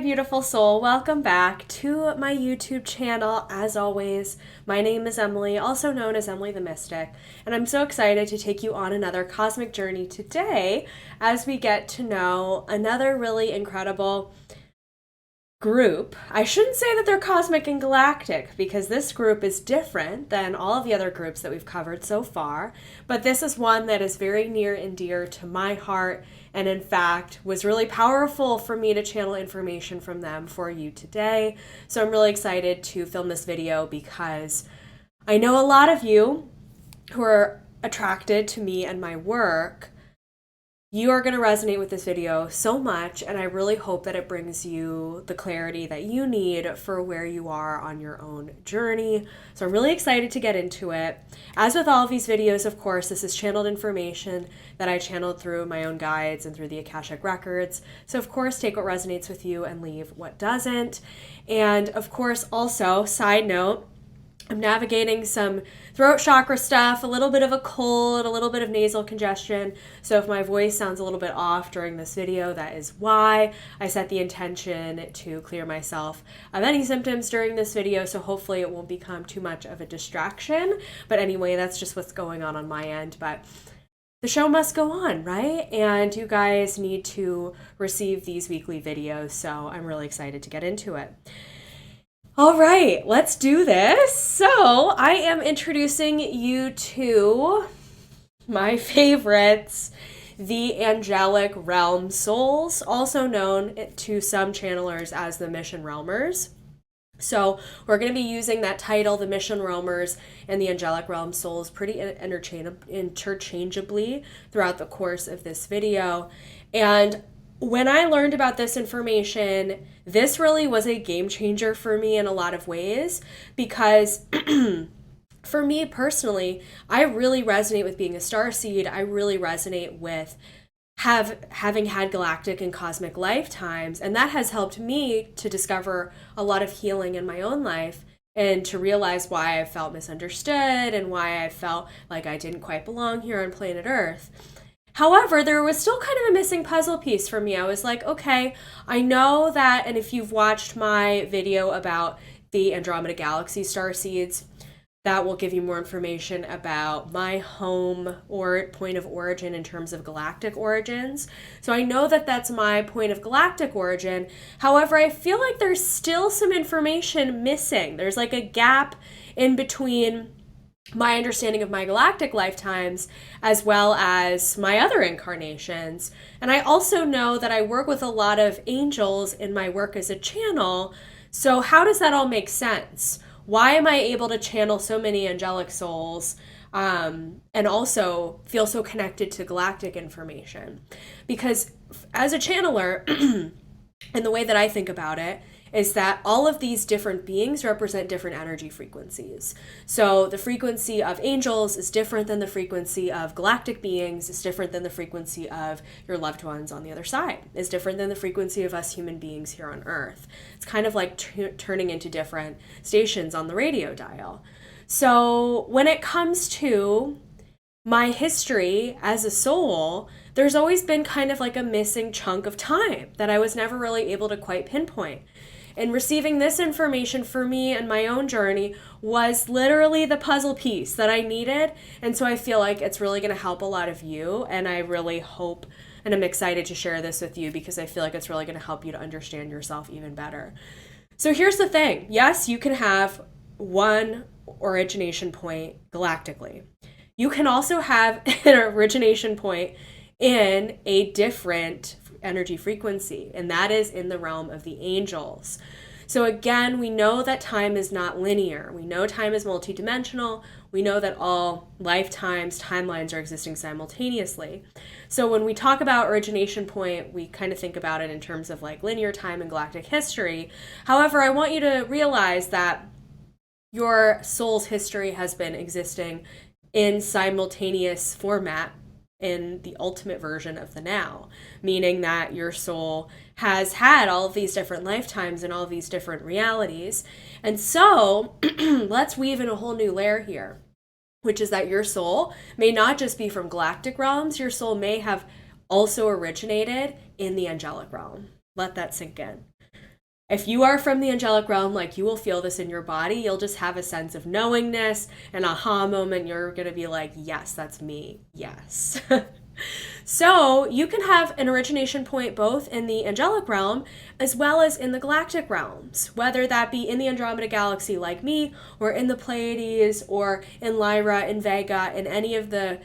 beautiful soul. Welcome back to my YouTube channel. As always, my name is Emily, also known as Emily the Mystic, and I'm so excited to take you on another cosmic journey today as we get to know another really incredible group. I shouldn't say that they're cosmic and galactic because this group is different than all of the other groups that we've covered so far, but this is one that is very near and dear to my heart, and in fact was really powerful for me to channel information from them for you today. So I'm really excited to film this video because I know a lot of you who are attracted to me and my work, you are going to resonate with this video so much, and I really hope that it brings you the clarity that you need for where you are on your own journey. So I'm really excited to get into it. As with all of these videos, of course, this is channeled information that I channeled through my own guides and through the Akashic Records. So of course, take what resonates with you and leave what doesn't. And of course, also, side note, I'm navigating some throat chakra stuff, a little bit of a cold, a little bit of nasal congestion. So if my voice sounds a little bit off during this video, that is why. I set the intention to clear myself of any symptoms during this video, so hopefully it won't become too much of a distraction. But anyway, that's just what's going on my end. But the show must go on, right? And you guys need to receive these weekly videos, so I'm really excited to get into it. All right, let's do this. So I am introducing you to my favorites, the angelic realm souls, also known to some channelers as the mission realmers. So we're going to be using that title, the mission realmers and the angelic realm souls, pretty interchangeably throughout the course of this video. And when I learned about this information, this really was a game changer for me in a lot of ways because for me personally, I really resonate with being a starseed. I really resonate with having had galactic and cosmic lifetimes, and that has helped me to discover a lot of healing in my own life and to realize why I felt misunderstood and why I felt like I didn't quite belong here on planet Earth. However, there was still kind of a missing puzzle piece for me. I was like, okay, I know that, and if you've watched my video about the Andromeda Galaxy starseeds, that will give you more information about my home or point of origin in terms of galactic origins. So I know that that's my point of galactic origin. However, I feel like there's still some information missing. There's like a gap in between my understanding of my galactic lifetimes as well as my other incarnations. And I also know that I work with a lot of angels in my work as a channel. So how does that all make sense? Why am I able to channel so many angelic souls and also feel so connected to galactic information? Because as a channeler, and the way that I think about it, is that all of these different beings represent different energy frequencies. So the frequency of angels is different than the frequency of galactic beings, is different than the frequency of your loved ones on the other side, is different than the frequency of us human beings here on Earth. It's kind of like turning into different stations on the radio dial. So when it comes to my history as a soul, there's always been kind of like a missing chunk of time that I was never really able to quite pinpoint. And receiving this information for me and my own journey was literally the puzzle piece that I needed. And so I feel like it's really going to help a lot of you. And I really hope, and I'm excited to share this with you because I feel like it's really going to help you to understand yourself even better. So here's the thing. Yes, you can have one origination point galactically. You can also have an origination point in a different energy frequency, and that is in the realm of the angels. So again, we know that time is not linear. We know time is multidimensional. We know that all lifetimes, timelines are existing simultaneously. So when we talk about origination point, we kind of think about it in terms of like linear time and galactic history. However, I want you to realize that your soul's history has been existing in simultaneous format in the ultimate version of the now, meaning that your soul has had all of these different lifetimes and all of these different realities. And so let's weave in a whole new layer here, which is that your soul may not just be from galactic realms, your soul may have also originated in the angelic realm. Let that sink in. If you are from the angelic realm, like, you will feel this in your body. You'll just have a sense of knowingness, an aha moment. You're going to be like, yes, that's me. Yes. So you can have an origination point both in the angelic realm as well as in the galactic realms, whether that be in the Andromeda galaxy like me, or in the Pleiades, or in Lyra, in Vega, in any of the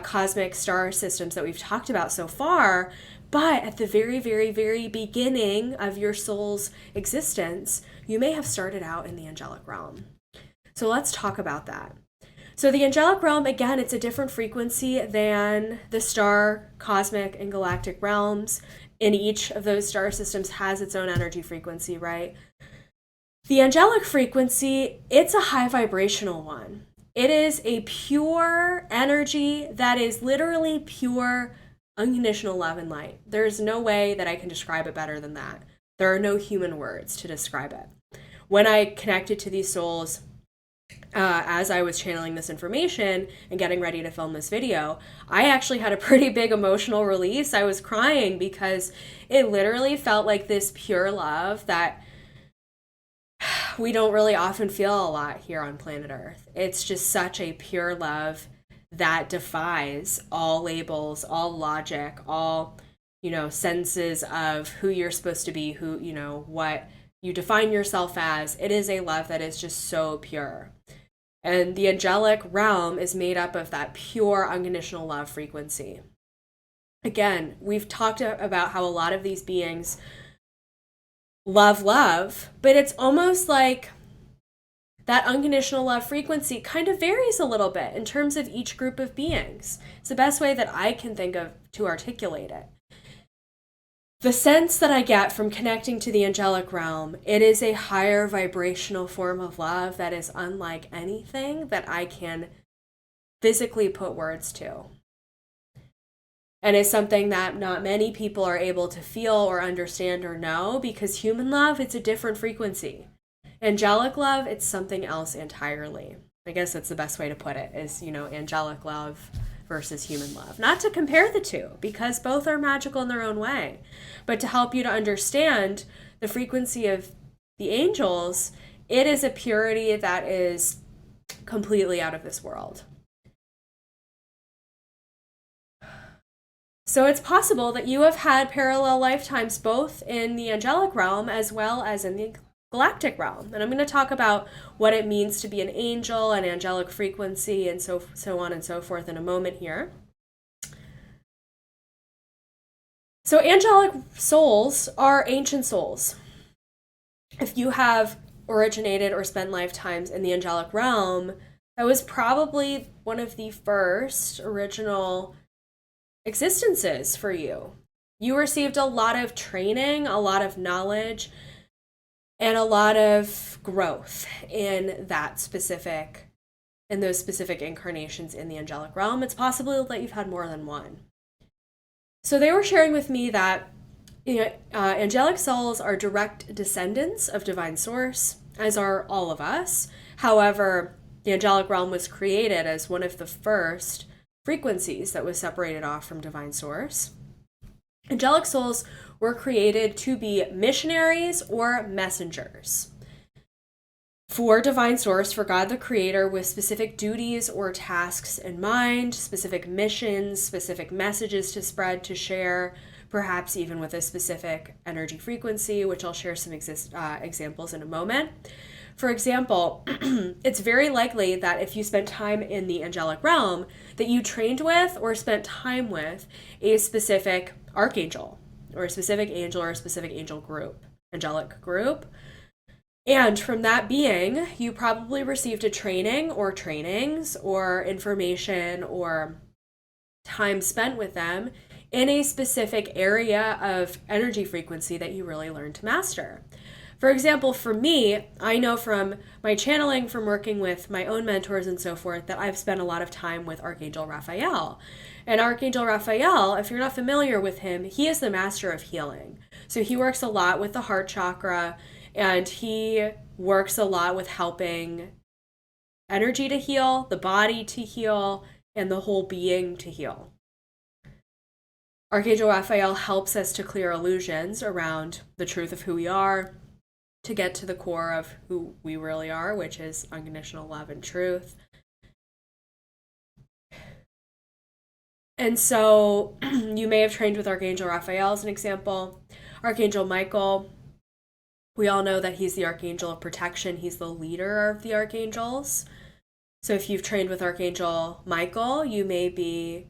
cosmic star systems that we've talked about so far. But at the very, very, very beginning of your soul's existence, you may have started out in the angelic realm. So let's talk about that. So the angelic realm, again, it's a different frequency than the star, cosmic, and galactic realms. In each of those star systems has its own energy frequency, right? The angelic frequency, it's a high vibrational one. It is a pure energy that is literally pure, unconditional love and light. There's no way that I can describe it better than that. There are no human words to describe it. When I connected to these souls, as I was channeling this information and getting ready to film this video, I actually had a pretty big emotional release. I was crying because it literally felt like this pure love that we don't really often feel a lot here on planet Earth. It's just such a pure love that defies all labels, all logic, all, senses of who you're supposed to be, who, what you define yourself as. It is a love that is just so pure. And the angelic realm is made up of that pure, unconditional love frequency. Again, we've talked about how a lot of these beings love, but it's almost like that unconditional love frequency kind of varies a little bit in terms of each group of beings. It's the best way that I can think of to articulate it. The sense that I get from connecting to the angelic realm, it is a higher vibrational form of love that is unlike anything that I can physically put words to. And it's something that not many people are able to feel or understand or know, because human love, it's a different frequency. Angelic love, it's something else entirely. I guess that's the best way to put it, is, angelic love versus human love. Not to compare the two, because both are magical in their own way, but to help you to understand the frequency of the angels, it is a purity that is completely out of this world. So it's possible that you have had parallel lifetimes both in the angelic realm as well as in the galactic realm. And I'm going to talk about what it means to be an angel and angelic frequency and so on and so forth in a moment here. So angelic souls are ancient souls. If you have originated or spent lifetimes in the angelic realm, that was probably one of the first original existences for you. You received a lot of training, a lot of knowledge, and a lot of growth in those specific incarnations in the angelic realm. It's possible that you've had more than one. So they were sharing with me that angelic souls are direct descendants of divine source, as are all of us. However, the angelic realm was created as one of the first frequencies that was separated off from divine source. Angelic souls were created to be missionaries or messengers for divine source, for God the Creator, with specific duties or tasks in mind, specific missions, specific messages to spread, to share, perhaps even with a specific energy frequency, which I'll share some examples in a moment. For example, it's very likely that if you spent time in the angelic realm, that you trained with or spent time with a specific archangel, or a specific angel, or a specific angelic group. And from that being, you probably received a training or trainings or information or time spent with them in a specific area of energy frequency that you really learned to master. For example, for me, I know from my channeling, from working with my own mentors and so forth, that I've spent a lot of time with Archangel Raphael. And Archangel Raphael, if you're not familiar with him, he is the master of healing. So he works a lot with the heart chakra, and he works a lot with helping energy to heal, the body to heal, and the whole being to heal. Archangel Raphael helps us to clear illusions around the truth of who we are, to get to the core of who we really are, which is unconditional love and truth. And so you may have trained with Archangel Raphael as an example. Archangel Michael, we all know that he's the archangel of protection. He's the leader of the archangels. So if you've trained with Archangel Michael, you may be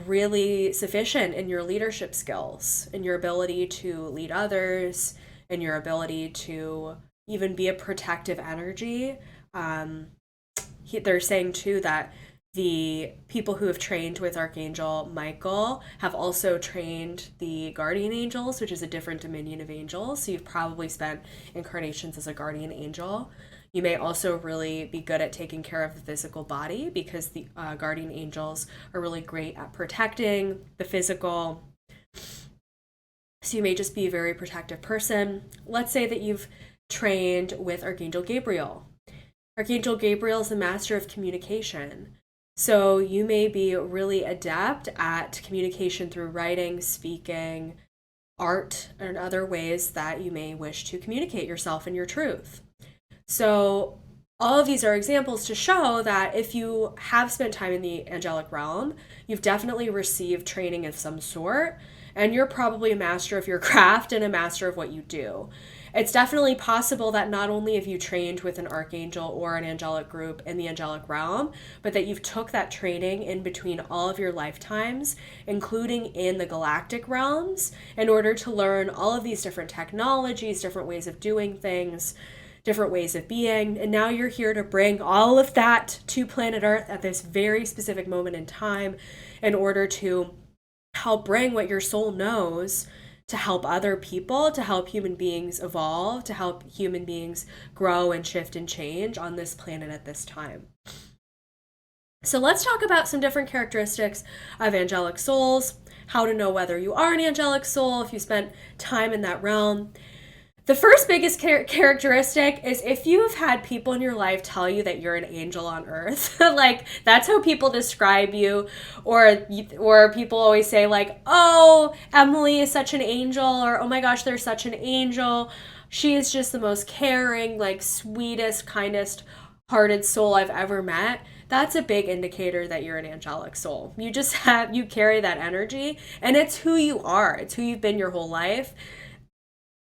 really sufficient in your leadership skills, in your ability to lead others, and your ability to even be a protective energy. They're saying too that the people who have trained with Archangel Michael have also trained the guardian angels, which is a different dominion of angels. So you've probably spent incarnations as a guardian angel. You may also really be good at taking care of the physical body because the guardian angels are really great at protecting the physical. So you may just be a very protective person. Let's say that you've trained with Archangel Gabriel. Archangel Gabriel is the master of communication. So you may be really adept at communication through writing, speaking, art, and other ways that you may wish to communicate yourself and your truth. So all of these are examples to show that if you have spent time in the angelic realm, you've definitely received training of some sort, and you're probably a master of your craft and a master of what you do. It's definitely possible that not only have you trained with an archangel or an angelic group in the angelic realm, but that you've took that training in between all of your lifetimes, including in the galactic realms, in order to learn all of these different technologies, different ways of doing things, different ways of being. And now you're here to bring all of that to planet Earth at this very specific moment in time in order to help bring what your soul knows to help other people, to help human beings evolve, to help human beings grow and shift and change on this planet at this time. So let's talk about some different characteristics of angelic souls, how to know whether you are an angelic soul, if you spent time in that realm. The first biggest characteristic is if you have had people in your life tell you that you're an angel on earth, like that's how people describe you, or people always say like, oh, Emily is such an angel, or oh my gosh, they're such an angel. She is just the most caring, like sweetest, kindest hearted soul I've ever met. That's a big indicator that you're an angelic soul. You carry that energy, and it's who you are. It's who you've been your whole life.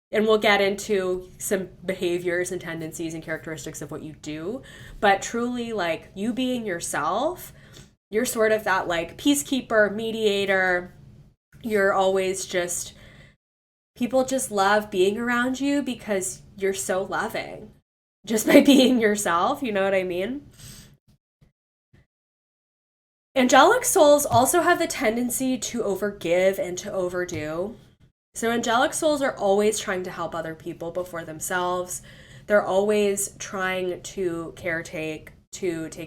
And we'll get into some behaviors and tendencies and characteristics of what you do. But truly, like, you being yourself, you're sort of that, like, peacekeeper, mediator. You're always just, people just love being around you because you're so loving. Just by being yourself, you know what I mean? Angelic souls also have the tendency to overgive and to overdo. So angelic souls are always trying to help other people before themselves. They're always trying to take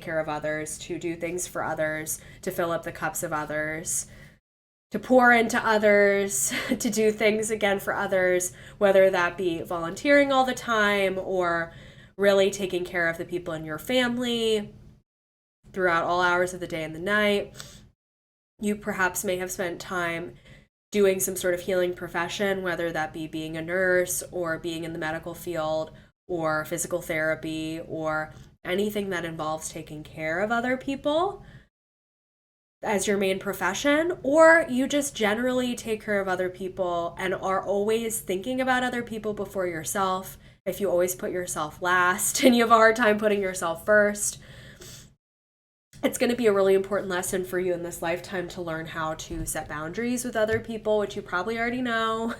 care of others, to do things for others, to fill up the cups of others, to pour into others, to do things again for others, whether that be volunteering all the time or really taking care of the people in your family throughout all hours of the day and the night. You perhaps may have spent time doing some sort of healing profession, whether that be being a nurse or being in the medical field or physical therapy or anything that involves taking care of other people as your main profession, or you just generally take care of other people and are always thinking about other people before yourself. If you always put yourself last and you have a hard time putting yourself first, it's going to be a really important lesson for you in this lifetime to learn how to set boundaries with other people, which you probably already know,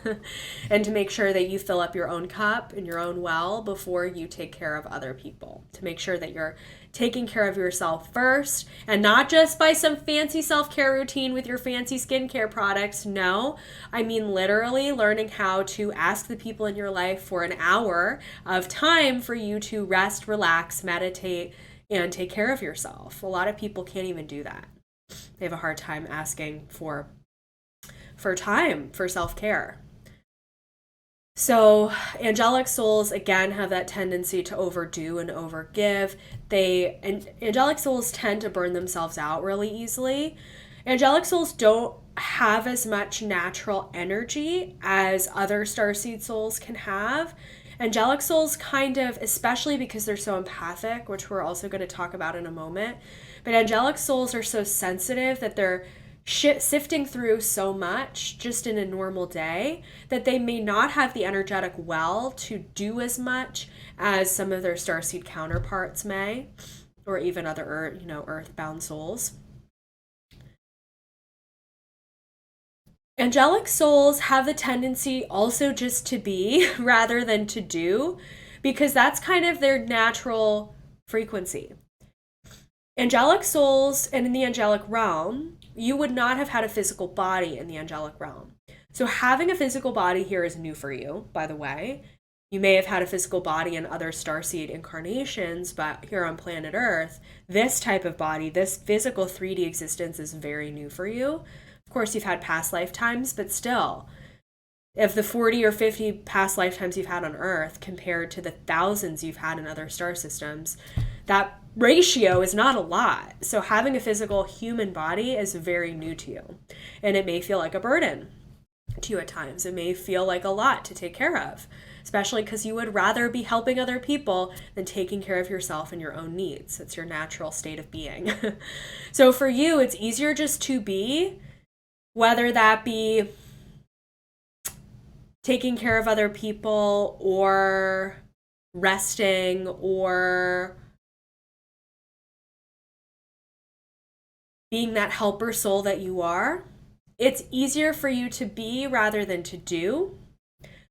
and to make sure that you fill up your own cup and your own well before you take care of other people. To make sure that you're taking care of yourself first, and not just by some fancy self-care routine with your fancy skincare products. No, I mean literally learning how to ask the people in your life for an hour of time for you to rest, relax, meditate, and take care of yourself. A lot of people can't even do that. They have a hard time asking for time for self-care. So angelic souls, again, have that tendency to overdo and overgive. Angelic souls tend to burn themselves out really easily. Angelic souls don't have as much natural energy as other starseed souls can have. Angelic souls kind of, especially because they're so empathic, which we're also going to talk about in a moment, but angelic souls are so sensitive that they're sifting through so much just in a normal day that they may not have the energetic well to do as much as some of their starseed counterparts may, or even other earthbound souls. Angelic souls have the tendency also just to be rather than to do, because that's kind of their natural frequency. Angelic souls, and in the angelic realm, you would not have had a physical body in the angelic realm. So having a physical body here is new for you, by the way. You may have had a physical body in other starseed incarnations, but here on planet Earth, this type of body, this physical 3D existence is very new for you. Of course, you've had past lifetimes, but still, if the 40 or 50 past lifetimes you've had on Earth compared to the thousands you've had in other star systems, that ratio is not a lot. So having a physical human body is very new to you. And it may feel like a burden to you at times. It may feel like a lot to take care of, especially because you would rather be helping other people than taking care of yourself and your own needs. It's your natural state of being. So for you, it's easier just to be, whether that be taking care of other people or resting or being that helper soul that you are. It's easier for you to be rather than to do.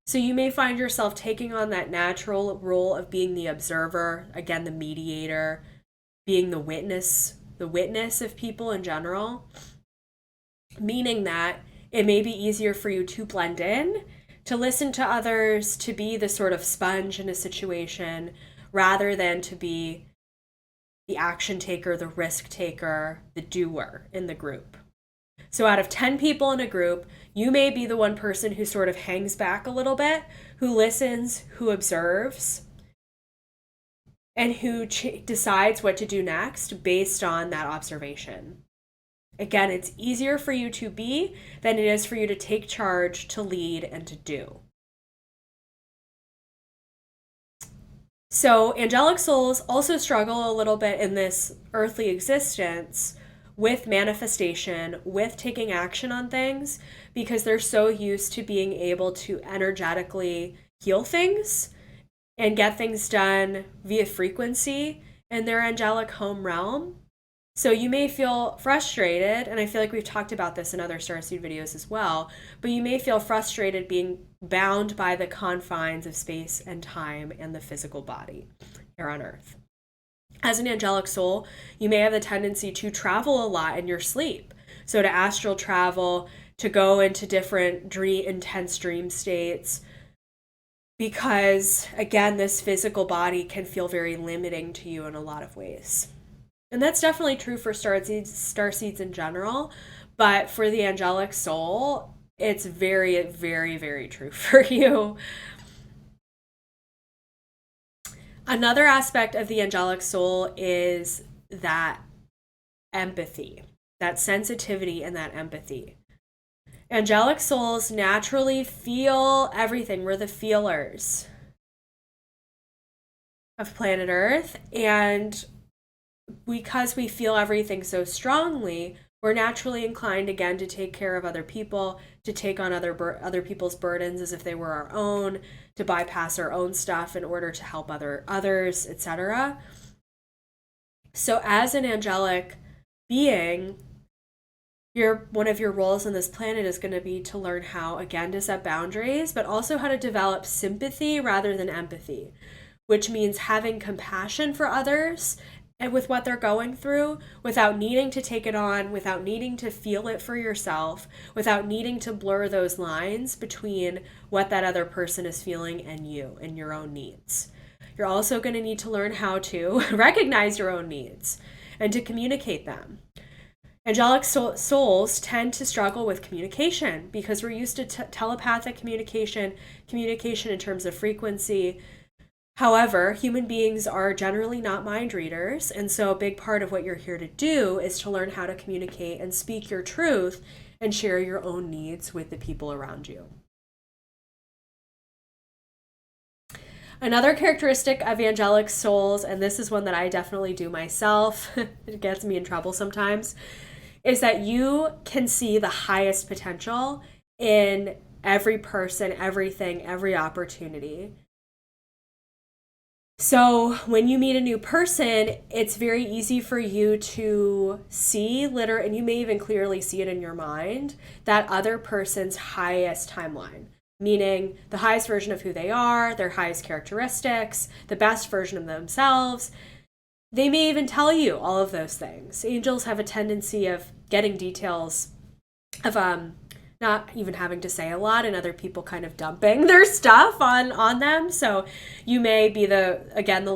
So you may find yourself taking on that natural role of being the observer, again, the mediator, being the witness of people in general, meaning that it may be easier for you to blend in, to listen to others, to be the sort of sponge in a situation, rather than to be the action taker, the risk taker, the doer in the group. So out of 10 people in a group, you may be the one person who sort of hangs back a little bit, who listens, who observes, and who decides what to do next based on that observation. Again, it's easier for you to be than it is for you to take charge, to lead, and to do. So angelic souls also struggle a little bit in this earthly existence with manifestation, with taking action on things, because they're so used to being able to energetically heal things and get things done via frequency in their angelic home realm. So you may feel frustrated, and I feel like we've talked about this in other starseed videos as well, but you may feel frustrated being bound by the confines of space and time and the physical body here on Earth. As an angelic soul, you may have the tendency to travel a lot in your sleep. So to astral travel, to go into different intense dream states, because again, this physical body can feel very limiting to you in a lot of ways. And that's definitely true for starseeds in general, but for the angelic soul, it's very, very, very true for you. Another aspect of the angelic soul is that empathy, that sensitivity and that empathy. Angelic souls naturally feel everything. We're the feelers of planet Earth, and because we feel everything so strongly, we're naturally inclined again to take care of other people, to take on other people's burdens as if they were our own, to bypass our own stuff in order to help others, etc. So as an angelic being, one of your roles on this planet is going to be to learn how, again, to set boundaries, but also how to develop sympathy rather than empathy, which means having compassion for others and with what they're going through, without needing to take it on, without needing to feel it for yourself, without needing to blur those lines between what that other person is feeling and you and your own needs. You're also going to need to learn how to recognize your own needs and to communicate them. Angelic souls tend to struggle with communication because we're used to telepathic communication in terms of frequency. However, human beings are generally not mind readers, and so a big part of what you're here to do is to learn how to communicate and speak your truth and share your own needs with the people around you. Another characteristic of angelic souls, and this is one that I definitely do myself, it gets me in trouble sometimes, is that you can see the highest potential in every person, everything, every opportunity. So when you meet a new person, it's very easy for you to see, and you may even clearly see it in your mind, that other person's highest timeline, meaning the highest version of who they are, their highest characteristics, the best version of themselves. They may even tell you all of those things. Angels have a tendency of getting details of not even having to say a lot, and other people kind of dumping their stuff on them. So you may be the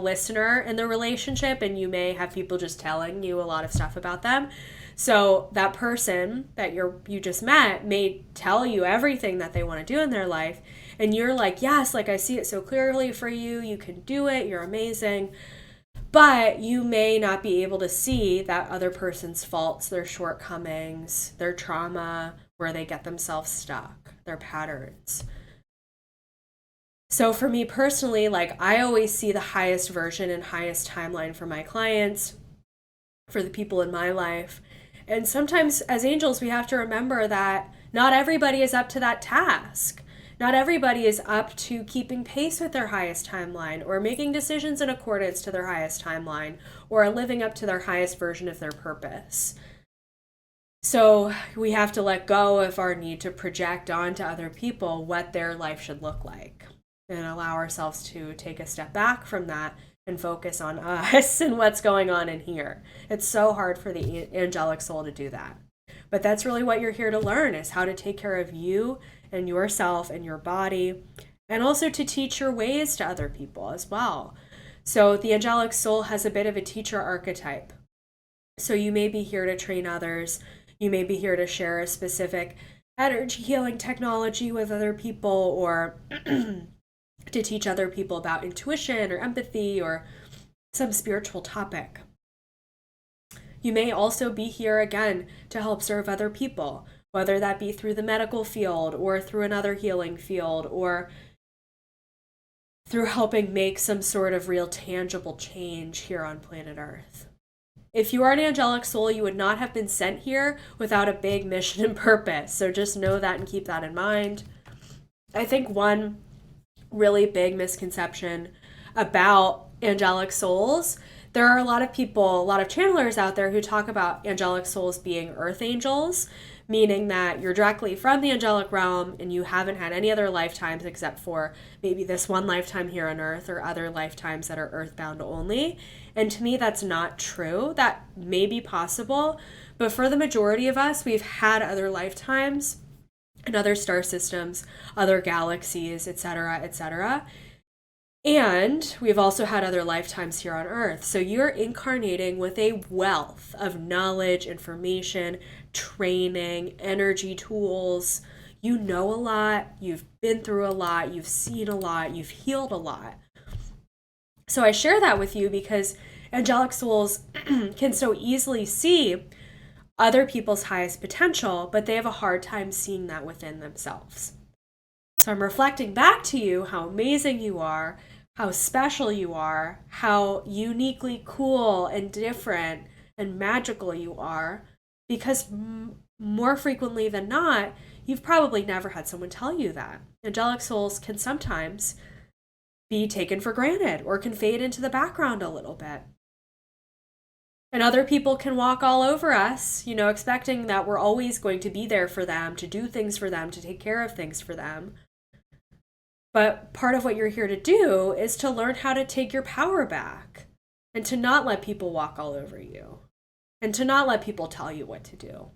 listener in the relationship, and you may have people just telling you a lot of stuff about them. So that person that you just met may tell you everything that they want to do in their life, and you're like, yes, like I see it so clearly for you. You can do it. You're amazing. But you may not be able to see that other person's faults, their shortcomings, their trauma, where they get themselves stuck, their patterns. So for me personally, like I always see the highest version and highest timeline for my clients, for the people in my life. And sometimes as angels, we have to remember that not everybody is up to that task. Not everybody is up to keeping pace with their highest timeline, or making decisions in accordance to their highest timeline, or living up to their highest version of their purpose. So we have to let go of our need to project onto other people what their life should look like, and allow ourselves to take a step back from that and focus on us and what's going on in here. It's so hard for the angelic soul to do that. But that's really what you're here to learn, is how to take care of you and yourself and your body, and also to teach your ways to other people as well. So the angelic soul has a bit of a teacher archetype. So you may be here to train others. You may be here to share a specific energy healing technology with other people, or to teach other people about intuition or empathy or some spiritual topic. You may also be here again to help serve other people, whether that be through the medical field or through another healing field, or through helping make some sort of real tangible change here on planet Earth. If you are an angelic soul, you would not have been sent here without a big mission and purpose. So just know that and keep that in mind. I think one really big misconception about angelic souls, there are a lot of people, a lot of channelers out there who talk about angelic souls being earth angels, meaning that you're directly from the angelic realm and you haven't had any other lifetimes except for maybe this one lifetime here on Earth, or other lifetimes that are earthbound only. And to me, that's not true. That may be possible, but for the majority of us, we've had other lifetimes in other star systems, other galaxies, etc., etc. And we've also had other lifetimes here on Earth. So you're incarnating with a wealth of knowledge, information, training, energy tools. You know a lot, you've been through a lot, you've seen a lot, you've healed a lot. So I share that with you because angelic souls can so easily see other people's highest potential, but they have a hard time seeing that within themselves. So I'm reflecting back to you how amazing you are, how special you are, how uniquely cool and different and magical you are, because more frequently than not, you've probably never had someone tell you that. Angelic souls can sometimes be taken for granted or can fade into the background a little bit. And other people can walk all over us, expecting that we're always going to be there for them, to do things for them, to take care of things for them. But part of what you're here to do is to learn how to take your power back, and to not let people walk all over you, and to not let people tell you what to do.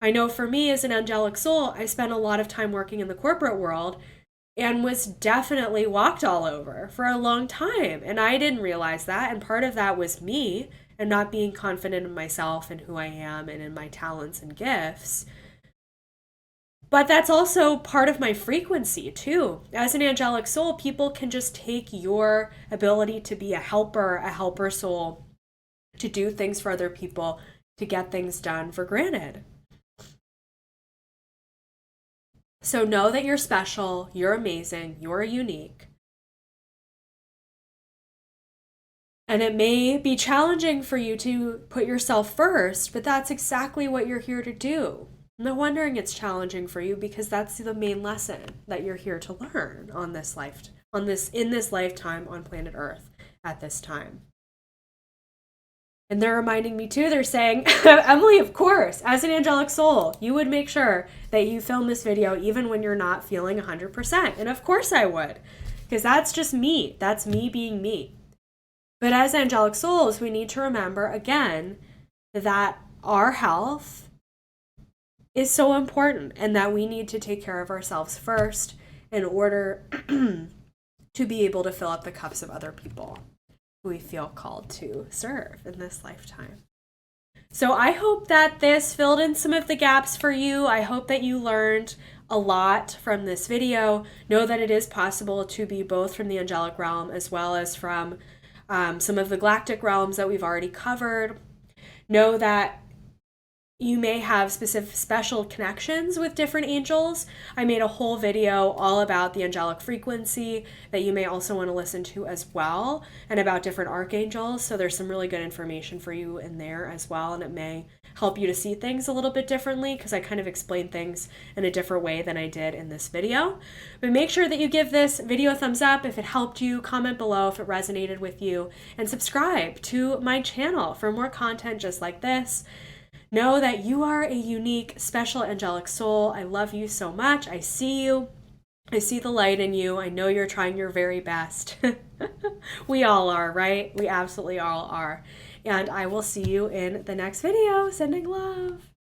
I know for me as an angelic soul, I spent a lot of time working in the corporate world and was definitely walked all over for a long time. And I didn't realize that. And part of that was me and not being confident in myself and who I am and in my talents and gifts. But that's also part of my frequency too. As an angelic soul, people can just take your ability to be a helper soul, to do things for other people, to get things done for granted. So know that you're special, you're amazing, you're unique. And it may be challenging for you to put yourself first, but that's exactly what you're here to do. No wondering it's challenging for you, because that's the main lesson that you're here to learn on this life, in this lifetime on planet Earth at this time. And they're reminding me too, they're saying, Emily, of course, as an angelic soul, you would make sure that you film this video even when you're not feeling 100%. And of course I would, because that's just me. That's me being me. But as angelic souls, we need to remember again that our health is so important, and that we need to take care of ourselves first in order to be able to fill up the cups of other people who we feel called to serve in this lifetime. So I hope that this filled in some of the gaps for you. I hope that you learned a lot from this video. Know that it is possible to be both from the angelic realm as well as from some of the galactic realms that we've already covered. Know that you may have special connections with different angels. I made a whole video all about the angelic frequency that you may also want to listen to as well, and about different archangels. So there's some really good information for you in there as well, and it may help you to see things a little bit differently, because I kind of explained things in a different way than I did in this video. But make sure that you give this video a thumbs up if it helped you, comment below if it resonated with you, and subscribe to my channel for more content just like this. Know that you are a unique, special angelic soul. I love you so much. I see you. I see the light in you. I know you're trying your very best. We all are, right? We absolutely all are. And I will see you in the next video. Sending love.